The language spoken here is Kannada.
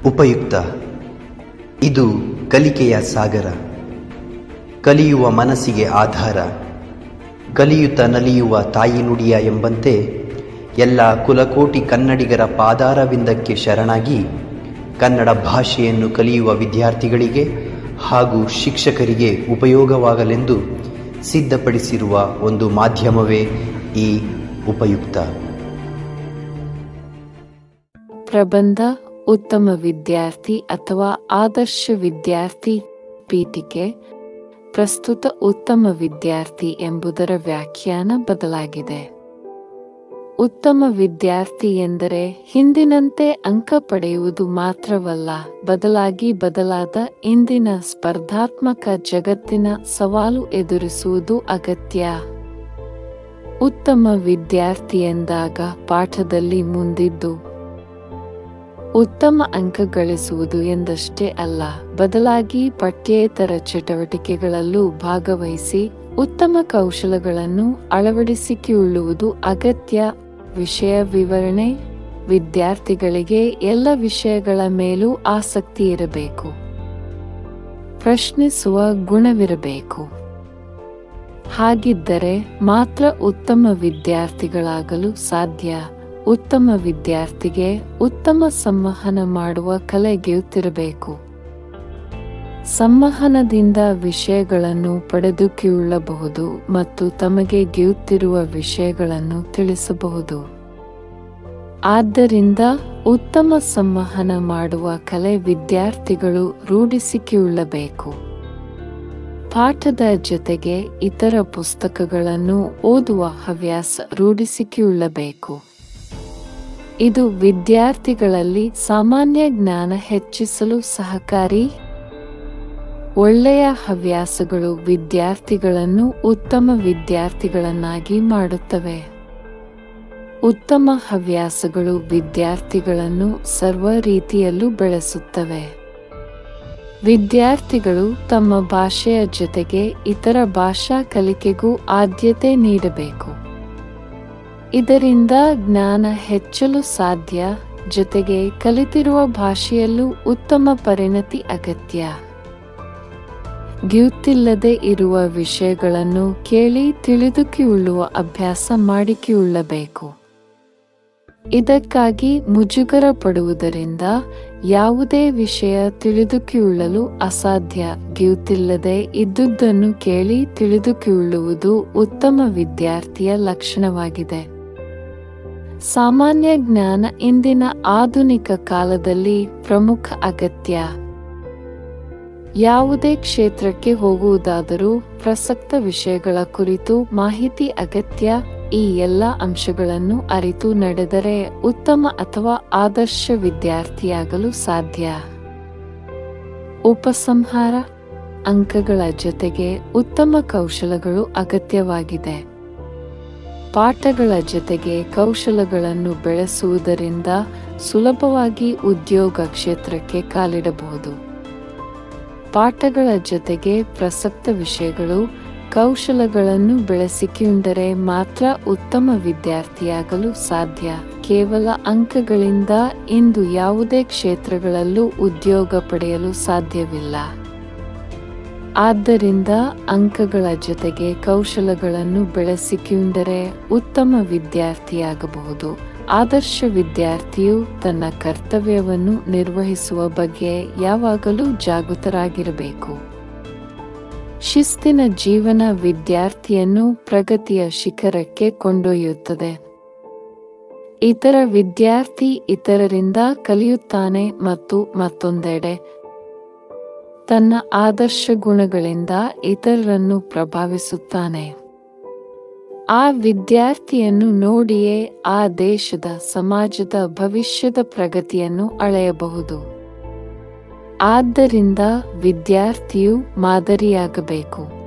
ಉಪಯುಕ್ತ. ಇದು ಕಲಿಕೆಯ ಸಾಗರ, ಕಲಿಯುವ ಮನಸ್ಸಿಗೆ ಆಧಾರ, ಕಲಿಯುತ್ತ ನಲಿಯುವ ತಾಯಿ ನುಡಿಯ ಎಂಬಂತೆ ಎಲ್ಲ ಕುಲಕೋಟಿ ಕನ್ನಡಿಗರ ಪಾದಾರವಿಂದಕ್ಕೆ ಶರಣಾಗಿ ಕನ್ನಡ ಭಾಷೆಯನ್ನು ಕಲಿಯುವ ವಿದ್ಯಾರ್ಥಿಗಳಿಗೆ ಹಾಗೂ ಶಿಕ್ಷಕರಿಗೆ ಉಪಯೋಗವಾಗಲೆಂದು ಸಿದ್ಧಪಡಿಸಿರುವ ಒಂದು ಮಾಧ್ಯಮವೇ ಈ ಉಪಯುಕ್ತ. ಪ್ರಬಂಧ ಉತ್ತಮ ವಿದ್ಯಾರ್ಥಿ ಅಥವಾ ಆದರ್ಶ ವಿದ್ಯಾರ್ಥಿ ಪೀಠಿಕೆ. ಪ್ರಸ್ತುತ ಉತ್ತಮ ವಿದ್ಯಾರ್ಥಿ ಎಂಬುದರ ವ್ಯಾಖ್ಯಾನ ಬದಲಾಗಿದೆ. ಉತ್ತಮ ವಿದ್ಯಾರ್ಥಿ ಎಂದರೆ ಹಿಂದಿನಂತೆ ಅಂಕ ಪಡೆಯುವುದು ಮಾತ್ರವಲ್ಲ, ಬದಲಾಗಿ ಬದಲಾದ ಇಂದಿನ ಸ್ಪರ್ಧಾತ್ಮಕ ಜಗತ್ತಿನ ಸವಾಲು ಎದುರಿಸುವುದು ಅಗತ್ಯ. ಉತ್ತಮ ವಿದ್ಯಾರ್ಥಿ ಎಂದಾಗ ಪಾಠದಲ್ಲಿ ಮುಂದಿದ್ದು ಉತ್ತಮ ಅಂಕ ಗಳಿಸುವುದು ಎಂದಷ್ಟೇ ಅಲ್ಲ, ಬದಲಾಗಿ ಪಠ್ಯೇತರ ಚಟುವಟಿಕೆಗಳಲ್ಲೂ ಭಾಗವಹಿಸಿ ಉತ್ತಮ ಕೌಶಲಗಳನ್ನು ಅಳವಡಿಸಿಕೊಳ್ಳುವುದು ಅಗತ್ಯ. ವಿಷಯ ವಿವರಣೆ. ವಿದ್ಯಾರ್ಥಿಗಳಿಗೆ ಎಲ್ಲ ವಿಷಯಗಳ ಮೇಲೂ ಆಸಕ್ತಿ ಇರಬೇಕು, ಪ್ರಶ್ನಿಸುವ ಗುಣವಿರಬೇಕು. ಹಾಗಿದ್ದರೆ ಮಾತ್ರ ಉತ್ತಮ ವಿದ್ಯಾರ್ಥಿಗಳಾಗಲು ಸಾಧ್ಯ. ಉತ್ತಮ ವಿದ್ಯಾರ್ಥಿಗೆ ಉತ್ತಮ ಸಂವಹನ ಮಾಡುವ ಕಲೆ ಗೊತ್ತಿರಬೇಕು. ಸಂವಹನದಿಂದ ವಿಷಯಗಳನ್ನು ಪಡೆದುಕೊಳ್ಳಬಹುದು ಮತ್ತು ತಮಗೆ ಗೊತ್ತಿರುವ ವಿಷಯಗಳನ್ನು ತಿಳಿಸಬಹುದು. ಆದ್ದರಿಂದ ಉತ್ತಮ ಸಂವಹನ ಮಾಡುವ ಕಲೆ ವಿದ್ಯಾರ್ಥಿಗಳು ರೂಢಿಸಿಕೊಳ್ಳಬೇಕು. ಪಾಠದ ಜೊತೆಗೆ ಇತರ ಪುಸ್ತಕಗಳನ್ನು ಓದುವ ಹವ್ಯಾಸ ರೂಢಿಸಿಕೊಳ್ಳಬೇಕು. ಇದು ವಿದ್ಯಾರ್ಥಿಗಳಲ್ಲಿ ಸಾಮಾನ್ಯ ಜ್ಞಾನ ಹೆಚ್ಚಿಸಲು ಸಹಕಾರಿ. ಒಳ್ಳೆಯ ಹವ್ಯಾಸಗಳು ವಿದ್ಯಾರ್ಥಿಗಳನ್ನು ಉತ್ತಮ ವಿದ್ಯಾರ್ಥಿಗಳನ್ನಾಗಿ ಮಾಡುತ್ತವೆ. ಉತ್ತಮ ಹವ್ಯಾಸಗಳು ವಿದ್ಯಾರ್ಥಿಗಳನ್ನು ಸರ್ವ ರೀತಿಯಲ್ಲೂ ಬೆಳೆಸುತ್ತವೆ. ವಿದ್ಯಾರ್ಥಿಗಳು ತಮ್ಮ ಭಾಷೆಯ ಜೊತೆಗೆ ಇತರ ಭಾಷಾ ಕಲಿಕೆಗೂ ಆದ್ಯತೆ ನೀಡಬೇಕು. ಇದರಿಂದ ಜ್ಞಾನ ಹೆಚ್ಚಲು ಸಾಧ್ಯ. ಜೊತೆಗೆ ಕಲಿತಿರುವ ಭಾಷೆಯಲ್ಲೂ ಉತ್ತಮ ಪರಿಣತಿ ಅಗತ್ಯ. ಗೊತ್ತಿಲ್ಲದೆ ಇರುವ ವಿಷಯಗಳನ್ನು ಕೇಳಿ ತಿಳಿದುಕೊಳ್ಳುವ ಅಭ್ಯಾಸ ಮಾಡಿಕೊಳ್ಳಬೇಕು. ಇದಕ್ಕಾಗಿ ಮುಜುಗರ ಪಡುವುದರಿಂದ ಯಾವುದೇ ವಿಷಯ ತಿಳಿದುಕೊಳ್ಳಲು ಅಸಾಧ್ಯ. ಗೊತ್ತಿಲ್ಲದೆ ಇದ್ದುದನ್ನು ಕೇಳಿ ತಿಳಿದುಕೊಳ್ಳುವುದು ಉತ್ತಮ ವಿದ್ಯಾರ್ಥಿಯ ಲಕ್ಷಣವಾಗಿದೆ. ಸಾಮಾನ್ಯ ಜ್ಞಾನ ಇಂದಿನ ಆಧುನಿಕ ಕಾಲದಲ್ಲಿ ಪ್ರಮುಖ ಅಗತ್ಯ. ಯಾವುದೇ ಕ್ಷೇತ್ರಕ್ಕೆ ಹೋಗುವುದಾದರೂ ಪ್ರಸಕ್ತ ವಿಷಯಗಳ ಕುರಿತು ಮಾಹಿತಿ ಅಗತ್ಯ. ಈ ಎಲ್ಲ ಅಂಶಗಳನ್ನು ಅರಿತು ನಡೆದರೆ ಉತ್ತಮ ಅಥವಾ ಆದರ್ಶ ವಿದ್ಯಾರ್ಥಿಯಾಗಲು ಸಾಧ್ಯ. ಉಪಸಂಹಾರ. ಅಂಕಗಳ ಜೊತೆಗೆ ಉತ್ತಮ ಕೌಶಲಗಳು ಅಗತ್ಯವಾಗಿದೆ. ಪಾಠಗಳ ಜೊತೆಗೆ ಕೌಶಲಗಳನ್ನು ಬೆಳೆಸುವುದರಿಂದ ಸುಲಭವಾಗಿ ಉದ್ಯೋಗ ಕ್ಷೇತ್ರಕ್ಕೆ ಕಾಲಿಡಬಹುದು. ಪಾಠಗಳ ಜೊತೆಗೆ ಪ್ರಸಕ್ತ ವಿಷಯಗಳು, ಕೌಶಲಗಳನ್ನು ಬೆಳೆಸಿಕೊಂಡರೆ ಮಾತ್ರ ಉತ್ತಮ ವಿದ್ಯಾರ್ಥಿಯಾಗಲು ಸಾಧ್ಯ. ಕೇವಲ ಅಂಕಗಳಿಂದ ಇಂದು ಯಾವುದೇ ಕ್ಷೇತ್ರಗಳಲ್ಲೂ ಉದ್ಯೋಗ ಪಡೆಯಲು ಸಾಧ್ಯವಿಲ್ಲ. ಆದ್ದರಿಂದ ಅಂಕಗಳ ಜೊತೆಗೆ ಕೌಶಲಗಳನ್ನು ಬೆಳೆಸಿಕೊಂಡರೆ ಉತ್ತಮ ವಿದ್ಯಾರ್ಥಿಯಾಗಬಹುದು. ಆದರ್ಶ ವಿದ್ಯಾರ್ಥಿಯು ತನ್ನ ಕರ್ತವ್ಯವನ್ನು ನಿರ್ವಹಿಸುವ ಬಗ್ಗೆ ಯಾವಾಗಲೂ ಜಾಗೃತರಾಗಿರಬೇಕು. ಶಿಸ್ತಿನ ಜೀವನ ವಿದ್ಯಾರ್ಥಿಯನ್ನು ಪ್ರಗತಿಯ ಶಿಖರಕ್ಕೆ ಕೊಂಡೊಯ್ಯುತ್ತದೆ. ಇತರ ವಿದ್ಯಾರ್ಥಿ ಇತರರಿಂದ ಕಲಿಯುತ್ತಾನೆ ಮತ್ತು ಮತ್ತೊಂದೆಡೆ ತನ್ನ ಆದರ್ಶ ಗುಣಗಳಿಂದ ಇತರರನ್ನು ಪ್ರಭಾವಿಸುತ್ತಾನೆ. ಆ ವಿದ್ಯಾರ್ಥಿಯನ್ನು ನೋಡಿಯೇ ಆ ದೇಶದ, ಸಮಾಜದ ಭವಿಷ್ಯದ ಪ್ರಗತಿಯನ್ನು ಅಳೆಯಬಹುದು. ಆದ್ದರಿಂದ ವಿದ್ಯಾರ್ಥಿಯು ಮಾದರಿಯಾಗಬೇಕು.